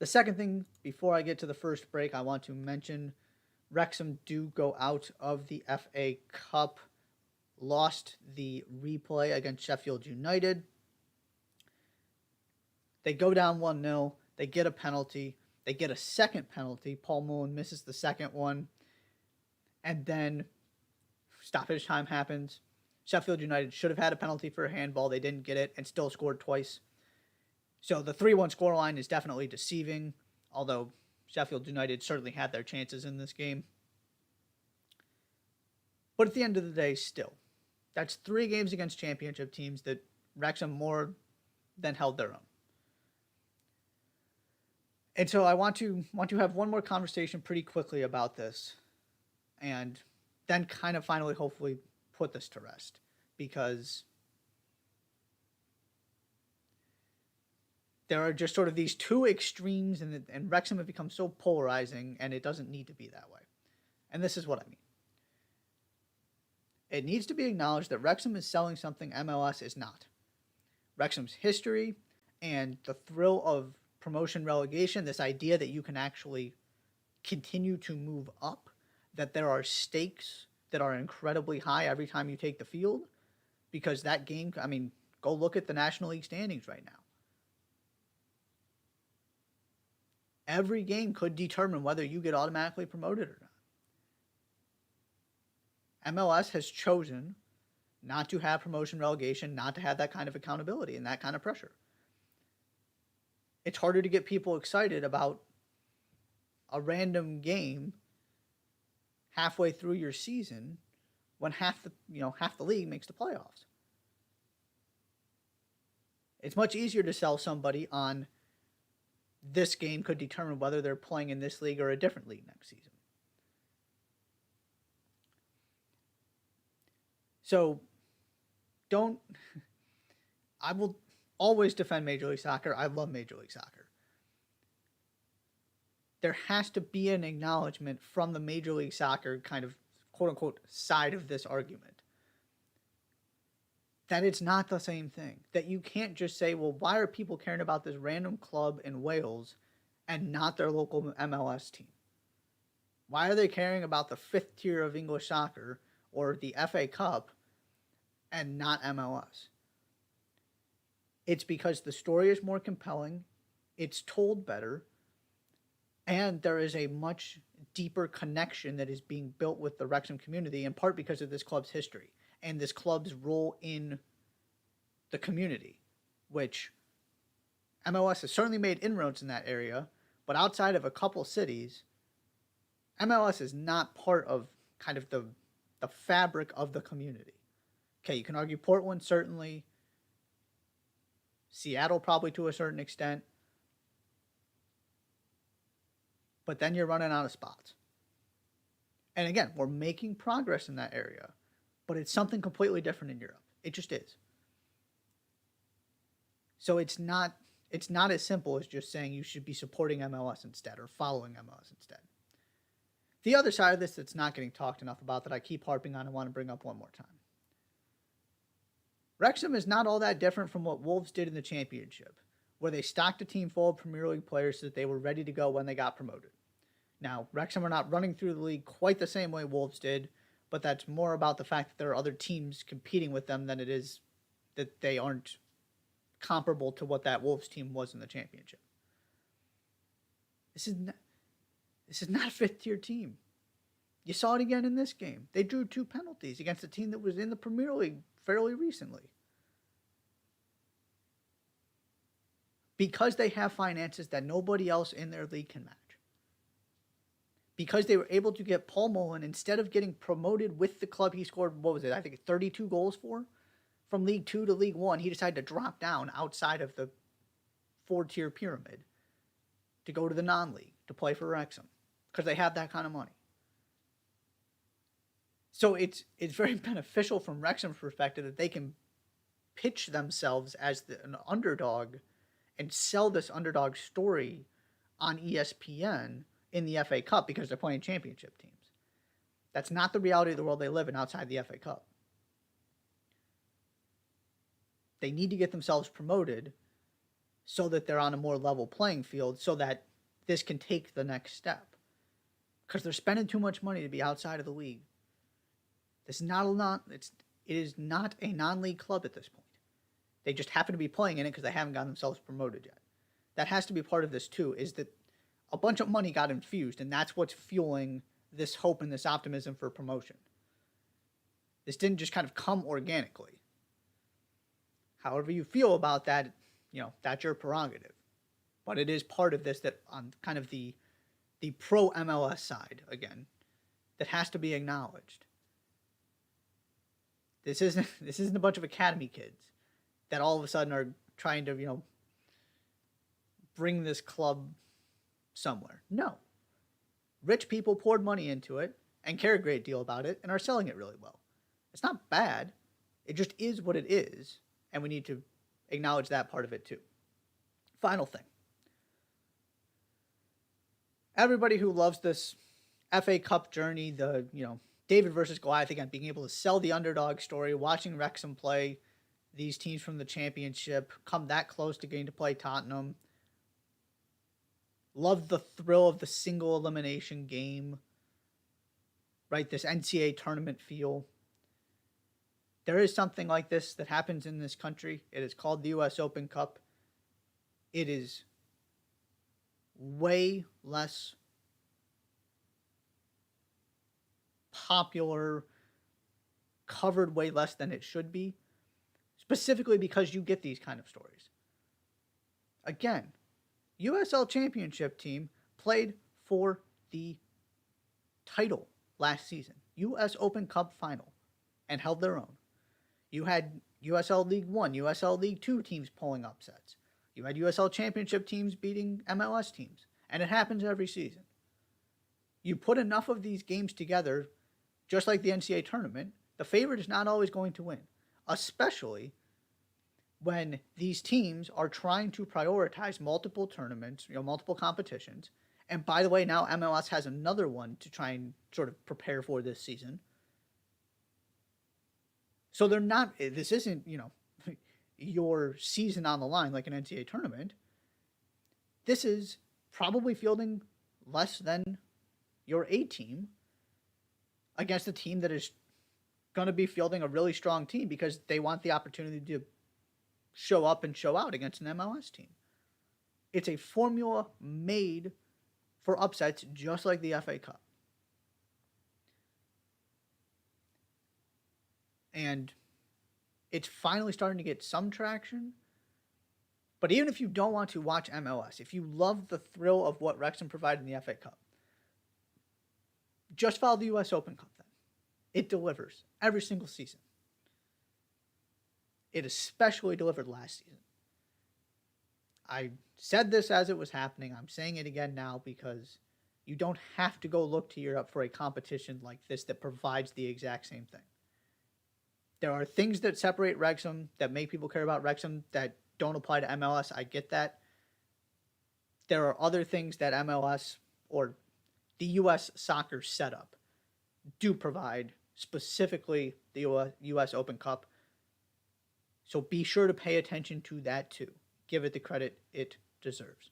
The second thing, before I get to the first break, I want to mention Wrexham do go out of the FA Cup, lost the replay against Sheffield United. They go down 1-0. They get a penalty. They get a second penalty. Paul Mullen misses the second one. And then stoppage time happens. Sheffield United should have had a penalty for a handball. They didn't get it and still scored twice. So the 3-1 scoreline is definitely deceiving, although Sheffield United certainly had their chances in this game. But at the end of the day, still, that's 3 games against championship teams that Wrexham more than held their own. And so I want to have one more conversation pretty quickly about this, and then kind of finally, hopefully, put this to rest, because there are just sort of these two extremes, and Wrexham have become so polarizing, and it doesn't need to be that way. And this is what I mean. It needs to be acknowledged that Wrexham is selling something MLS is not. Wrexham's history and the thrill of promotion relegation, this idea that you can actually continue to move up, that there are stakes that are incredibly high every time you take the field, because that game, I mean, go look at the National League standings right now. Every game could determine whether you get automatically promoted or not. MLS has chosen not to have promotion relegation, not to have that kind of accountability and that kind of pressure. It's harder to get people excited about a random game halfway through your season when half the league makes the playoffs. It's much easier to sell somebody on this game could determine whether they're playing in this league or a different league next season. So I will always defend Major League Soccer. I love Major League Soccer. There has to be an acknowledgement from the Major League Soccer kind of quote-unquote side of this argument that it's not the same thing. That you can't just say, well, why are people caring about this random club in Wales and not their local MLS team? Why are they caring about the 5th tier of English soccer or the FA Cup and not MLS? It's because the story is more compelling, it's told better, and there is a much deeper connection that is being built with the Wrexham community, in part because of this club's history and this club's role in the community, which MLS has certainly made inroads in that area, but outside of a couple cities, MLS is not part of kind of the fabric of the community. Okay, you can argue Portland, certainly. Seattle, probably to a certain extent. But then you're running out of spots. And again, we're making progress in that area, but it's something completely different in Europe. It just is. So it's not as simple as just saying you should be supporting MLS instead or following MLS instead. The other side of this that's not getting talked enough about that I keep harping on and want to bring up one more time. Wrexham is not all that different from what Wolves did in the Championship, where they stocked a team full of Premier League players so that they were ready to go when they got promoted. Now, Wrexham are not running through the league quite the same way Wolves did, but that's more about the fact that there are other teams competing with them than it is that they aren't comparable to what that Wolves team was in the Championship. This is not a 5th-tier team. You saw it again in this game. They drew 2 penalties against a team that was in the Premier League fairly recently. Because they have finances that nobody else in their league can match. Because they were able to get Paul Mullen, instead of getting promoted with the club he scored, 32 goals for? From League 2 to League 1, he decided to drop down outside of the 4-tier pyramid to go to the non-league, to play for Wrexham. Because they have that kind of money. So it's very beneficial from Wrexham's perspective that they can pitch themselves as an underdog and sell this underdog story on ESPN in the FA Cup because they're playing championship teams. That's not the reality of the world they live in outside the FA Cup. They need to get themselves promoted so that they're on a more level playing field, so that this can take the next step. Because they're spending too much money to be outside of the league. This is not it is not a non-league club at this point. They just happen to be playing in it because they haven't gotten themselves promoted yet. That has to be part of this too, is that a bunch of money got infused, and that's what's fueling this hope and this optimism for promotion. This didn't just kind of come organically. However you feel about that, that's your prerogative. But it is part of this that on kind of the pro MLS side, again, that has to be acknowledged. This isn't a bunch of academy kids that all of a sudden are trying to, bring this club somewhere. No. Rich people poured money into it and care a great deal about it and are selling it really well. It's not bad. It just is what it is, and we need to acknowledge that part of it too. Final thing. Everybody who loves this FA Cup journey, the, David versus Goliath, again, being able to sell the underdog story, watching Wrexham play these teams from the championship, come that close to getting to play Tottenham. Love the thrill of the single elimination game, right? This NCAA tournament feel. There is something like this that happens in this country. It is called the US Open Cup. It is way less popular, covered way less than it should be, specifically because you get these kind of stories. Again, USL Championship team played for the title last season, US Open Cup final, and held their own. You had USL League 1, USL League 2 teams pulling upsets. You had USL Championship teams beating MLS teams, and it happens every season. You put enough of these games together, just like the NCAA tournament, the favorite is not always going to win, especially when these teams are trying to prioritize multiple tournaments, multiple competitions. And by the way, now MLS has another one to try and sort of prepare for this season. So this isn't, your season on the line like an NCAA tournament. This is probably fielding less than your A team against a team that is going to be fielding a really strong team because they want the opportunity to show up and show out against an MLS team. It's a formula made for upsets just like the FA Cup. And it's finally starting to get some traction. But even if you don't want to watch MLS, if you love the thrill of what Wrexham provided in the FA Cup, just follow the US Open Cup then. It delivers every single season. It especially delivered last season. I said this as it was happening. I'm saying it again now because you don't have to go look to Europe for a competition like this that provides the exact same thing. There are things that separate Wrexham, that make people care about Wrexham, that don't apply to MLS. I get that. There are other things that MLS or the U.S. soccer setup do provide, specifically the U.S. Open Cup. So be sure to pay attention to that too. Give it the credit it deserves.